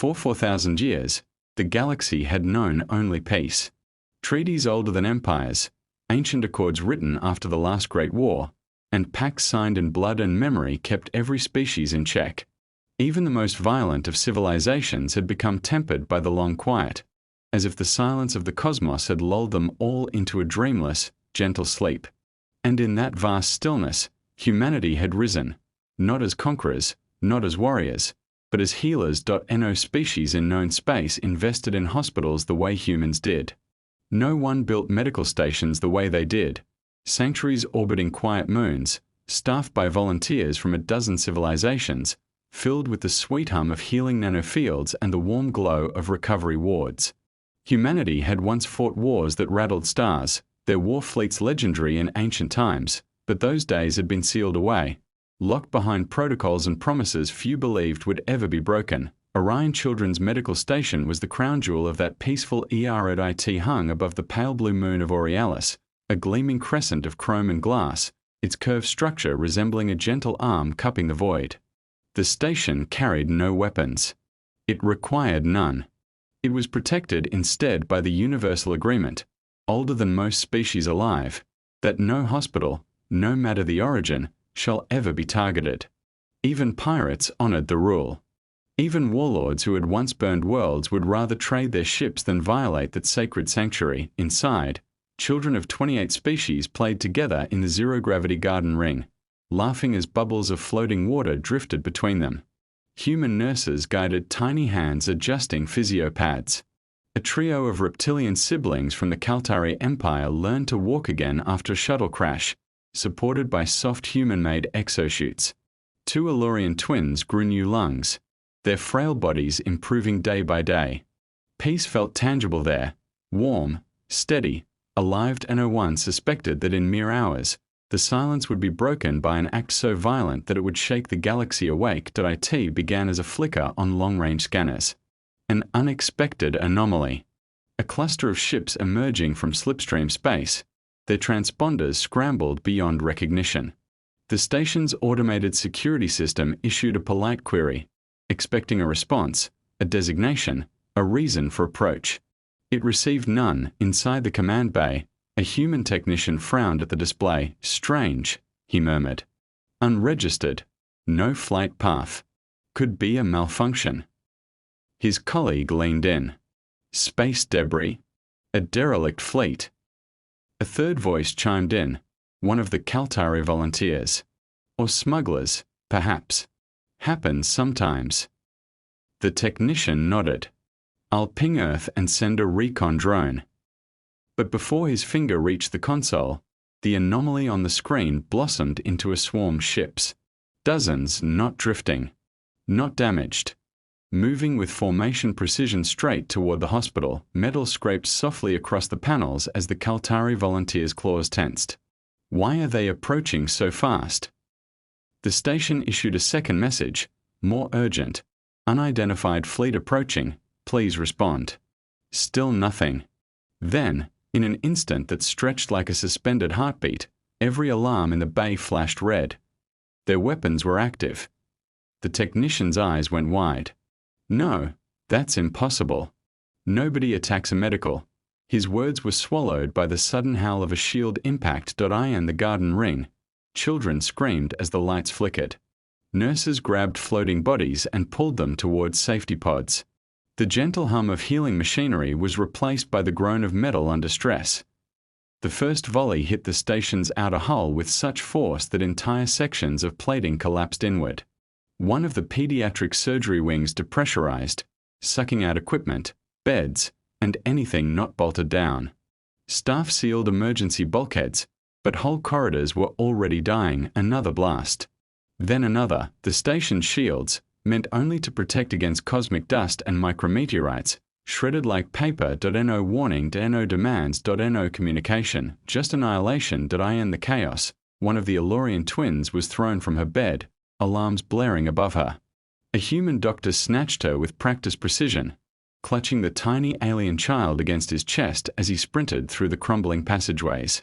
For 4,000 years, the galaxy had known only peace. Treaties older than empires, ancient accords written after the last Great War, and pacts signed in blood and memory kept every species in check. Even the most violent of civilizations had become tempered by the long quiet, as if the silence of the cosmos had lulled them all into a dreamless, gentle sleep. And in that vast stillness, humanity had risen, not as conquerors, not as warriors, but as healers. No species in known space invested in hospitals the way humans did. No one built medical stations the way they did. Sanctuaries orbiting quiet moons, staffed by volunteers from a dozen civilizations, filled with the sweet hum of healing nanofields and the warm glow of recovery wards. Humanity had once fought wars that rattled stars, their war fleets legendary in ancient times, but those days had been sealed away, locked behind protocols and promises few believed would ever be broken. Orion Children's Medical Station was the crown jewel of that peaceful era. It hung above the pale blue moon of Aurealis, a gleaming crescent of chrome and glass, its curved structure resembling a gentle arm cupping the void. The station carried no weapons. It required none. It was protected instead by the universal agreement, older than most species alive, that no hospital, no matter the origin, shall ever be targeted. Even pirates honored the rule. Even warlords who had once burned worlds would rather trade their ships than violate that sacred sanctuary. Inside, children of 28 species played together in the zero-gravity garden ring, laughing as bubbles of floating water drifted between them. Human nurses guided tiny hands adjusting physiopads. A trio of reptilian siblings from the Galactic Empire learned to walk again after a shuttle crash, supported by soft human-made exosuits. 2 Orion twins grew new lungs, their frail bodies improving day by day. Peace felt tangible there, warm, steady, alive. No one suspected that in mere hours, the silence would be broken by an act so violent that it would shake the galaxy awake. It began as a flicker on long-range scanners. An unexpected anomaly. A cluster of ships emerging from slipstream space, their transponders scrambled beyond recognition. The station's automated security system issued a polite query, expecting a response, a designation, a reason for approach. It received none. Inside the command bay, a human technician frowned at the display. "Strange," he murmured. "Unregistered. No flight path. Could be a malfunction." His colleague leaned in. "Space debris. A derelict fleet." A third voice chimed in, one of the Kaltari volunteers. "Or smugglers, perhaps. Happens sometimes." The technician nodded. "I'll ping Earth and send a recon drone." But before his finger reached the console, the anomaly on the screen blossomed into a swarm of ships. Dozens not drifting, not damaged. Moving with formation precision straight toward the hospital, metal scraped softly across the panels as the Kaltari volunteers' claws tensed. Why are they approaching so fast? The station issued a second message, more urgent. "Unidentified fleet approaching, please respond." Still nothing. Then, in an instant that stretched like a suspended heartbeat, every alarm in the bay flashed red. Their weapons were active. The technician's eyes went wide. "No, that's impossible. Nobody attacks a medical." His words were swallowed by the sudden howl of a shield impact. In the garden ring, children screamed as the lights flickered. Nurses grabbed floating bodies and pulled them towards safety pods. The gentle hum of healing machinery was replaced by the groan of metal under stress. The first volley hit the station's outer hull with such force that entire sections of plating collapsed inward. One of the pediatric surgery wings depressurized, sucking out equipment, beds, and anything not bolted down. Staff sealed emergency bulkheads, but whole corridors were already dying. Another blast. Then another. The station's shields, meant only to protect against cosmic dust and micrometeorites, shredded like paper. No warning. No demands. No communication. Just annihilation. In the chaos, one of the Orion twins was thrown from her bed, alarms blaring above her. A human doctor snatched her with practiced precision, clutching the tiny alien child against his chest as he sprinted through the crumbling passageways.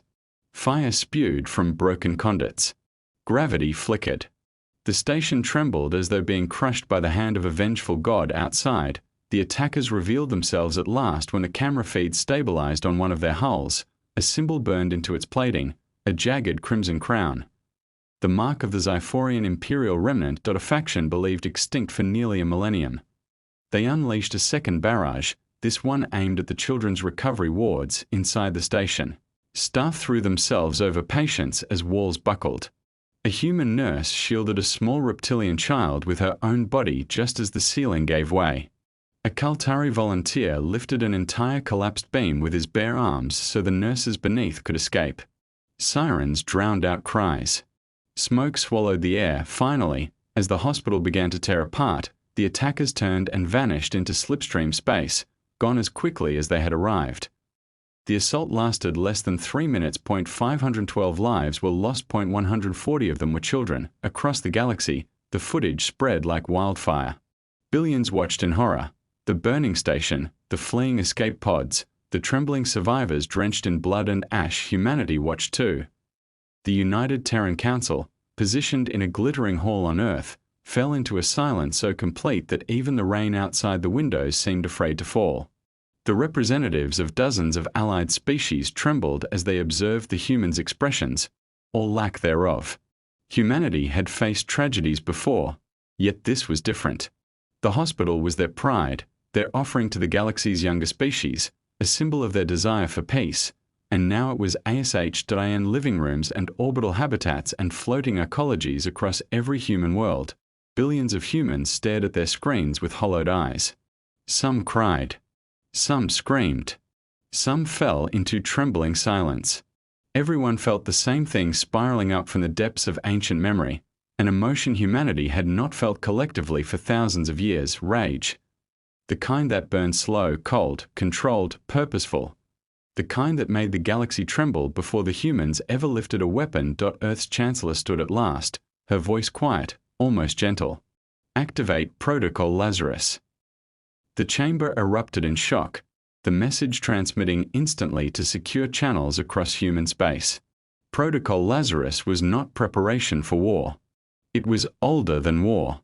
Fire spewed from broken conduits. Gravity flickered. The station trembled as though being crushed by the hand of a vengeful god outside. The attackers revealed themselves at last when the camera feed stabilized on one of their hulls, a symbol burned into its plating, a jagged crimson crown. The mark of the Xiphorian Imperial remnant. A faction believed extinct for nearly a millennium. They unleashed a second barrage, this one aimed at the children's recovery wards inside the station. Staff threw themselves over patients as walls buckled. A human nurse shielded a small reptilian child with her own body just as the ceiling gave way. A Kaltari volunteer lifted an entire collapsed beam with his bare arms so the nurses beneath could escape. Sirens drowned out cries. Smoke swallowed the air. Finally, as the hospital began to tear apart, the attackers turned and vanished into slipstream space, gone as quickly as they had arrived. The assault lasted less than 3 minutes. 512 lives were lost. 140 of them were children. Across the galaxy, the footage spread like wildfire. Billions watched in horror. The burning station, the fleeing escape pods, the trembling survivors drenched in blood and ash. Humanity watched too. The united Terran Council, positioned in a glittering hall on Earth, fell into a silence so complete that even the rain outside the windows seemed afraid to fall. The representatives of dozens of allied species trembled as they observed the humans' expressions, or lack thereof. Humanity had faced tragedies before, yet this was different. The hospital was their pride, their offering to the galaxy's younger species, a symbol of their desire for peace, and now it was ASH.IN living rooms and orbital habitats and floating ecologies across every human world. Billions of humans stared at their screens with hollowed eyes. Some cried. Some screamed. Some fell into trembling silence. Everyone felt the same thing spiraling up from the depths of ancient memory, an emotion humanity had not felt collectively for thousands of years: rage. The kind that burned slow, cold, controlled, purposeful. The kind that made the galaxy tremble before the humans ever lifted a weapon. Earth's Chancellor stood at last, her voice quiet, almost gentle. Activate Protocol Lazarus. The chamber erupted in shock, the message transmitting instantly to secure channels across human space. Protocol Lazarus was not preparation for war. It was older than war.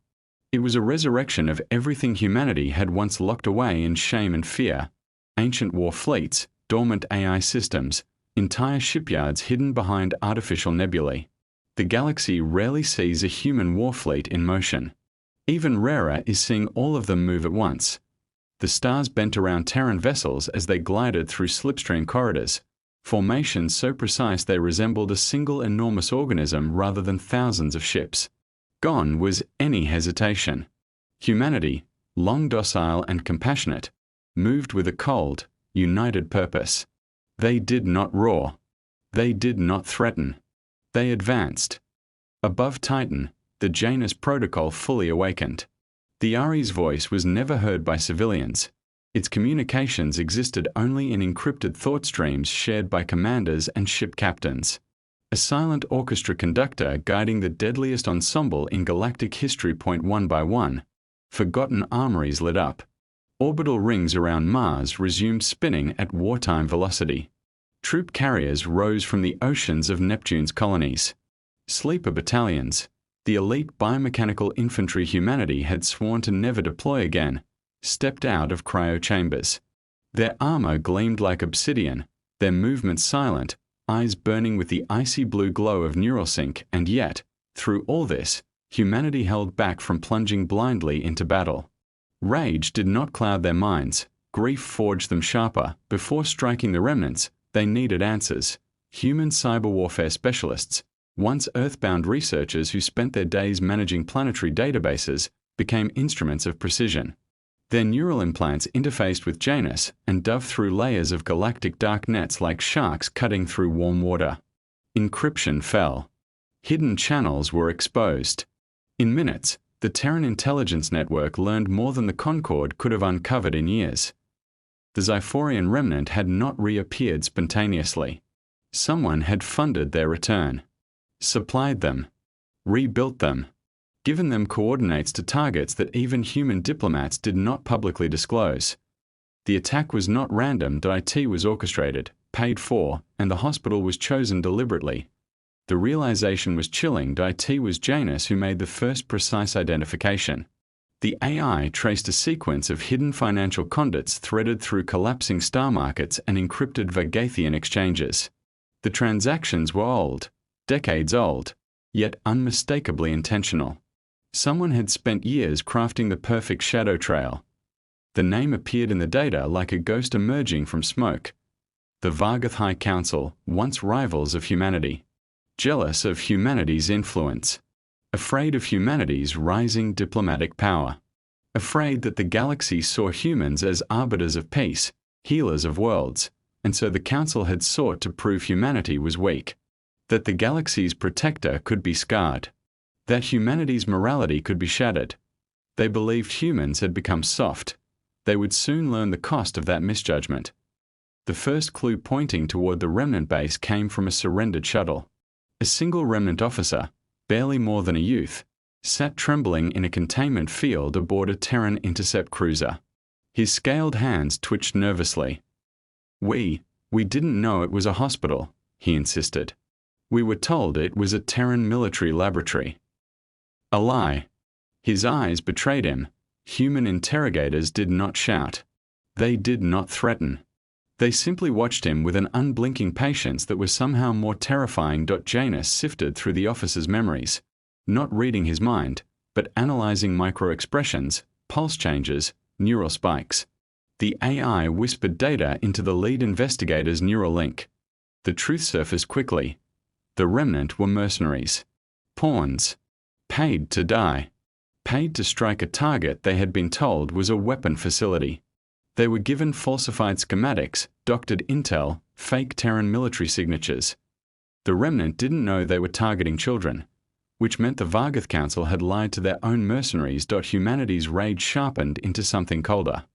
It was a resurrection of everything humanity had once locked away in shame and fear: ancient war fleets, dormant AI systems, entire shipyards hidden behind artificial nebulae. The galaxy rarely sees a human war fleet in motion. Even rarer is seeing all of them move at once. The stars bent around Terran vessels as they glided through slipstream corridors, formations so precise they resembled a single enormous organism rather than thousands of ships. Gone was any hesitation. Humanity, long docile and compassionate, moved with a cold, united purpose. They did not roar. They did not threaten. They advanced. Above Titan, the Janus Protocol fully awakened. The Ari's voice was never heard by civilians. Its communications existed only in encrypted thought streams shared by commanders and ship captains. A silent orchestra conductor guiding the deadliest ensemble in galactic history. One by one, forgotten armories lit up. Orbital rings around Mars resumed spinning at wartime velocity. Troop carriers rose from the oceans of Neptune's colonies. Sleeper battalions, the elite biomechanical infantry humanity had sworn to never deploy again, stepped out of cryo chambers. Their armor gleamed like obsidian, their movements silent, eyes burning with the icy blue glow of neural sync, and yet, through all this, humanity held back from plunging blindly into battle. Rage did not cloud their minds, grief forged them sharper. Before striking the remnants, they needed answers. Human cyber warfare specialists, once earthbound researchers who spent their days managing planetary databases, became instruments of precision. Their neural implants interfaced with Janus and dove through layers of galactic dark nets like sharks cutting through warm water. Encryption fell. Hidden channels were exposed. In minutes, the Terran intelligence network learned more than the Concord could have uncovered in years. The Xiphorian remnant had not reappeared spontaneously. Someone had funded their return, supplied them, rebuilt them, given them coordinates to targets that even human diplomats did not publicly disclose. The attack was not random. It was orchestrated, paid for, and the hospital was chosen deliberately. The realization was chilling. It was Janus who made the first precise identification. The AI traced a sequence of hidden financial conduits threaded through collapsing star markets and encrypted Vargathian exchanges. The transactions were old, decades old, yet unmistakably intentional. Someone had spent years crafting the perfect shadow trail. The name appeared in the data like a ghost emerging from smoke. The Vargath Council, once rivals of humanity. Jealous of humanity's influence. Afraid of humanity's rising diplomatic power. Afraid that the galaxy saw humans as arbiters of peace, healers of worlds, and so the Council had sought to prove humanity was weak. That the galaxy's protector could be scarred. That humanity's morality could be shattered. They believed humans had become soft. They would soon learn the cost of that misjudgment. The first clue pointing toward the remnant base came from a surrendered shuttle. A single remnant officer, barely more than a youth, sat trembling in a containment field aboard a Terran intercept cruiser. His scaled hands twitched nervously. We didn't know it was a hospital," he insisted. "We were told it was a Terran military laboratory." A lie. His eyes betrayed him. Human interrogators did not shout. They did not threaten. They simply watched him with an unblinking patience that was somehow more terrifying. Janus sifted through the officer's memories, not reading his mind, but analyzing micro-expressions, pulse changes, neural spikes. The AI whispered data into the lead investigator's neural link. The truth surfaced quickly. The remnant were mercenaries. Pawns. Paid to die. Paid to strike a target they had been told was a weapon facility. They were given falsified schematics, doctored intel, fake Terran military signatures. The remnant didn't know they were targeting children, which meant the Vargath Council had lied to their own mercenaries. Humanity's rage sharpened into something colder.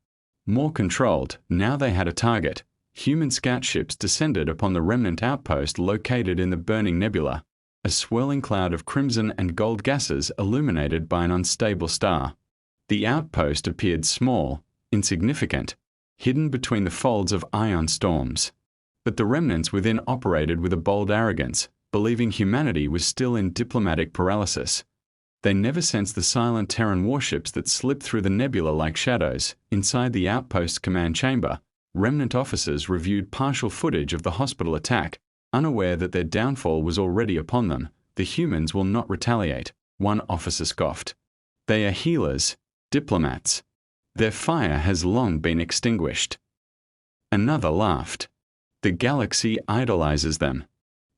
More controlled, now they had a target. Human scout ships descended upon the remnant outpost located in the burning nebula, a swirling cloud of crimson and gold gases illuminated by an unstable star. The outpost appeared small, insignificant, hidden between the folds of ion storms. But the remnants within operated with a bold arrogance, believing humanity was still in diplomatic paralysis. They never sensed the silent Terran warships that slipped through the nebula like shadows. Inside the outpost's command chamber, remnant officers reviewed partial footage of the hospital attack, unaware that their downfall was already upon them. "The humans will not retaliate," one officer scoffed. "They are healers, diplomats. Their fire has long been extinguished." Another laughed. "The galaxy idolizes them.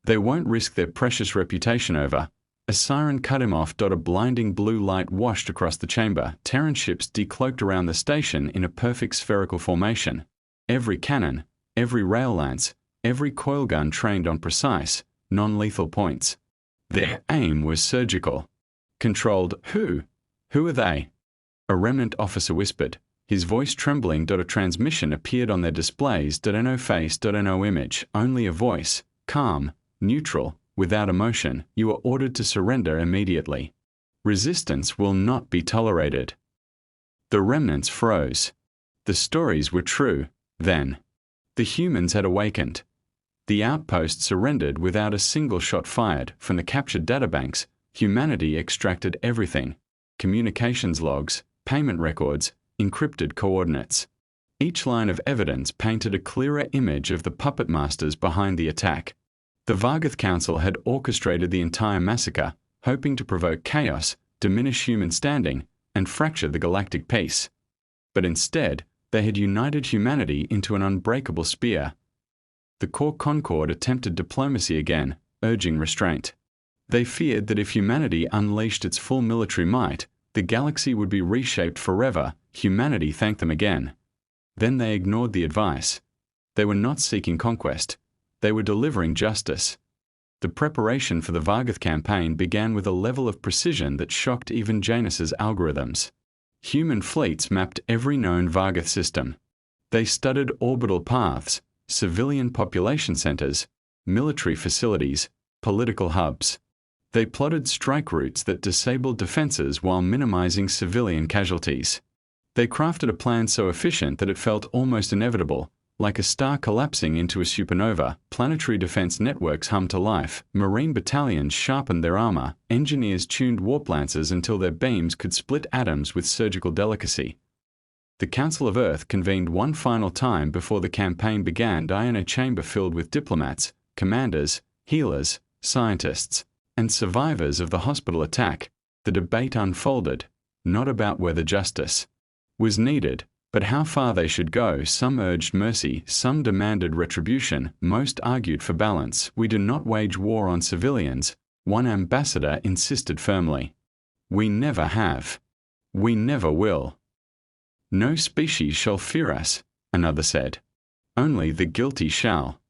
They won't risk their precious reputation over." A siren cut him off. A blinding blue light washed across the chamber. Terran ships decloaked around the station in a perfect spherical formation. Every cannon, every rail lance, every coil gun trained on precise, non-lethal points. Their aim was surgical. Controlled. Who are they?" A remnant officer whispered, his voice trembling. A transmission appeared on their displays. No face, no image, only a voice, calm, neutral, without emotion. "You are ordered to surrender immediately. Resistance will not be tolerated." The remnants froze. The stories were true, then. The humans had awakened. The outpost surrendered without a single shot fired. From the captured databanks, humanity extracted everything: communications logs, payment records, encrypted coordinates. Each line of evidence painted a clearer image of the puppet masters behind the attack. The Vargath Council had orchestrated the entire massacre, hoping to provoke chaos, diminish human standing, and fracture the galactic peace. But instead, they had united humanity into an unbreakable spear. The Core Concord attempted diplomacy again, urging restraint. They feared that if humanity unleashed its full military might, the galaxy would be reshaped forever. Humanity thanked them again. Then they ignored the advice. They were not seeking conquest. They were delivering justice. The preparation for the Vargath campaign began with a level of precision that shocked even Janus's algorithms. Human fleets mapped every known Vargath system. They studied orbital paths, civilian population centers, military facilities, political hubs. They plotted strike routes that disabled defenses while minimizing civilian casualties. They crafted a plan so efficient that it felt almost inevitable, Like a star collapsing into a supernova, planetary defense networks hummed to life, marine battalions sharpened their armor, engineers tuned warp lances until their beams could split atoms with surgical delicacy. The Council of Earth convened one final time before the campaign began in a chamber filled with diplomats, commanders, healers, scientists, and survivors of the hospital attack. The debate unfolded, not about whether justice was needed, but how far they should go. Some urged mercy, some demanded retribution, most argued for balance. "We do not wage war on civilians," one ambassador insisted firmly. "We never have. We never will." "No species shall fear us," another said. "Only the guilty shall."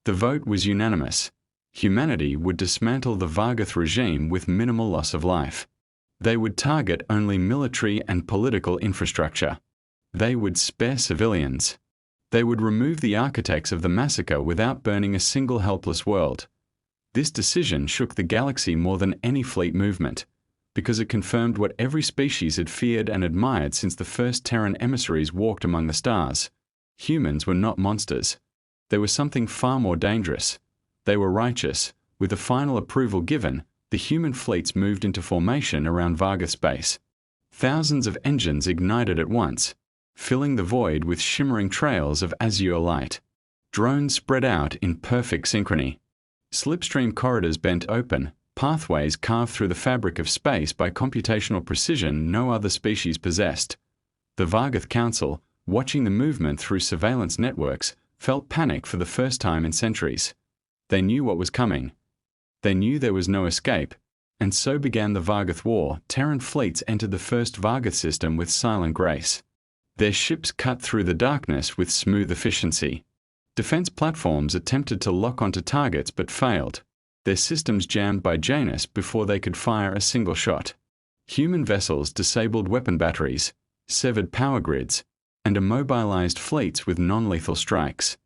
The vote was unanimous. Humanity would dismantle the Vargath regime with minimal loss of life. They would target only military and political infrastructure. They would spare civilians. They would remove the architects of the massacre without burning a single helpless world. This decision shook the galaxy more than any fleet movement, because it confirmed what every species had feared and admired since the first Terran emissaries walked among the stars. Humans were not monsters. They were something far more dangerous. They were righteous. With the final approval given, the human fleets moved into formation around Vargath's base. Thousands of engines ignited at once, filling the void with shimmering trails of azure light. Drones spread out in perfect synchrony. Slipstream corridors bent open, pathways carved through the fabric of space by computational precision no other species possessed. The Vargath Council, watching the movement through surveillance networks, felt panic for the first time in centuries. They knew what was coming. They knew there was no escape, and so began the Vargath War. Terran fleets entered the first Vargath system with silent grace. Their ships cut through the darkness with smooth efficiency. Defense platforms attempted to lock onto targets but failed, their systems jammed by Janus before they could fire a single shot. Human vessels disabled weapon batteries, severed power grids, and immobilized fleets with non-lethal strikes.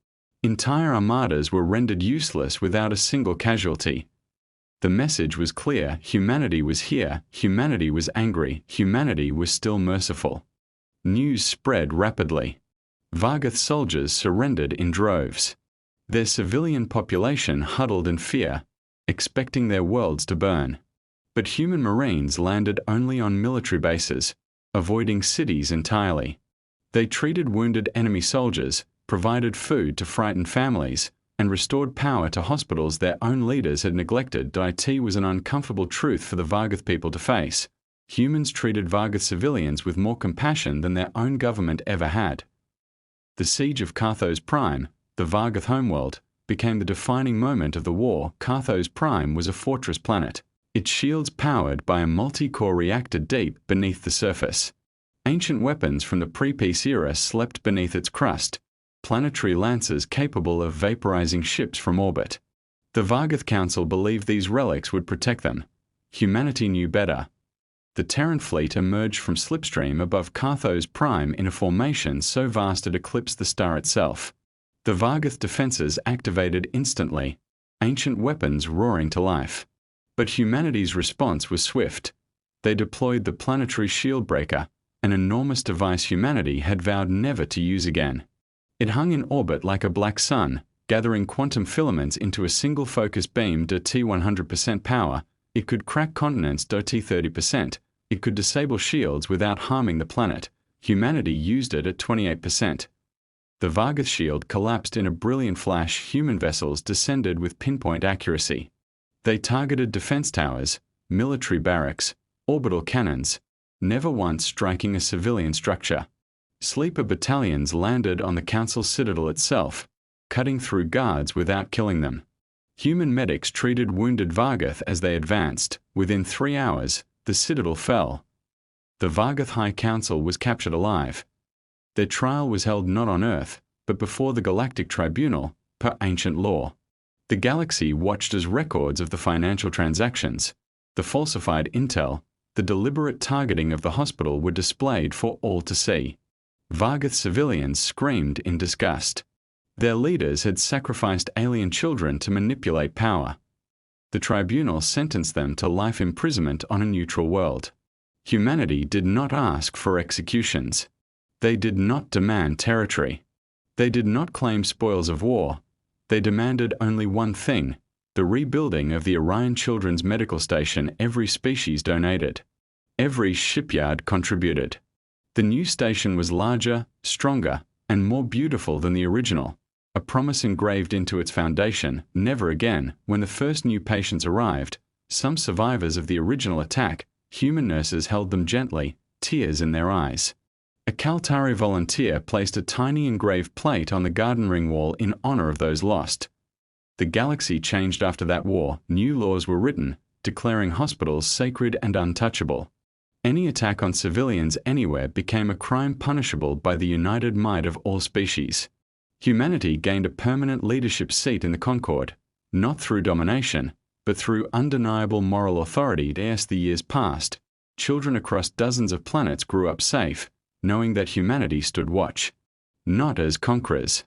Entire armadas were rendered useless without a single casualty. The message was clear: humanity was here, humanity was angry, humanity was still merciful. News spread rapidly. Vargath soldiers surrendered in droves. Their civilian population huddled in fear, expecting their worlds to burn. But human marines landed only on military bases, avoiding cities entirely. They treated wounded enemy soldiers, provided food to frightened families, and restored power to hospitals their own leaders had neglected. It was an uncomfortable truth for the Vargath people to face. Humans treated Vargath civilians with more compassion than their own government ever had. The siege of Carthos Prime, the Vargath homeworld, became the defining moment of the war. Carthos Prime was a fortress planet, its shields powered by a multi-core reactor deep beneath the surface. Ancient weapons from the pre-peace era slept beneath its crust, planetary lancers capable of vaporizing ships from orbit. The Vargath Council believed these relics would protect them. Humanity knew better. The Terran fleet emerged from Slipstream above Carthos Prime in a formation so vast it eclipsed the star itself. The Vargath defenses activated instantly, ancient weapons roaring to life. But humanity's response was swift. They deployed the planetary shield breaker, an enormous device humanity had vowed never to use again. It hung in orbit like a black sun, gathering quantum filaments into a single focus beam T 100% power. It could crack continents T 30%. It could disable shields without harming the planet. Humanity used it at 28%. The Vargath shield collapsed in a brilliant flash. Human vessels descended with pinpoint accuracy. They targeted defense towers, military barracks, orbital cannons, never once striking a civilian structure. Sleeper battalions landed on the Council citadel itself, cutting through guards without killing them. Human medics treated wounded Vargath as they advanced. Within 3 hours, the citadel fell. The Vargath High Council was captured alive. Their trial was held not on Earth, but before the Galactic Tribunal, per ancient law. The galaxy watched as records of the financial transactions, the falsified intel, the deliberate targeting of the hospital were displayed for all to see. Vargath civilians screamed in disgust. Their leaders had sacrificed alien children to manipulate power. The tribunal sentenced them to life imprisonment on a neutral world. Humanity did not ask for executions. They did not demand territory. They did not claim spoils of war. They demanded only one thing: the rebuilding of the Orion Children's Medical Station. Every species donated. Every shipyard contributed. The new station was larger, stronger, and more beautiful than the original, a promise engraved into its foundation: never again. When the first new patients arrived, some survivors of the original attack, human nurses held them gently, tears in their eyes. A Kaltari volunteer placed a tiny engraved plate on the garden ring wall in honor of those lost. The galaxy changed after that war. New laws were written, declaring hospitals sacred and untouchable. Any attack on civilians anywhere became a crime punishable by the united might of all species. Humanity gained a permanent leadership seat in the Concord, not through domination, but through undeniable moral authority. As the years passed, children across dozens of planets grew up safe, knowing that humanity stood watch, not as conquerors,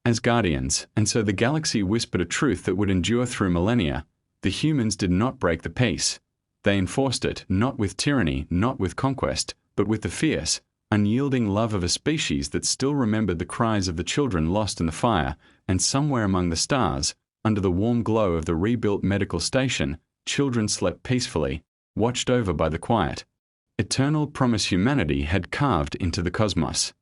as guardians. And so the galaxy whispered a truth that would endure through millennia: the humans did not break the peace. They enforced it, not with tyranny, not with conquest, but with the fierce, unyielding love of a species that still remembered the cries of the children lost in the fire. And somewhere among the stars, under the warm glow of the rebuilt medical station, children slept peacefully, watched over by the quiet, eternal promise humanity had carved into the cosmos.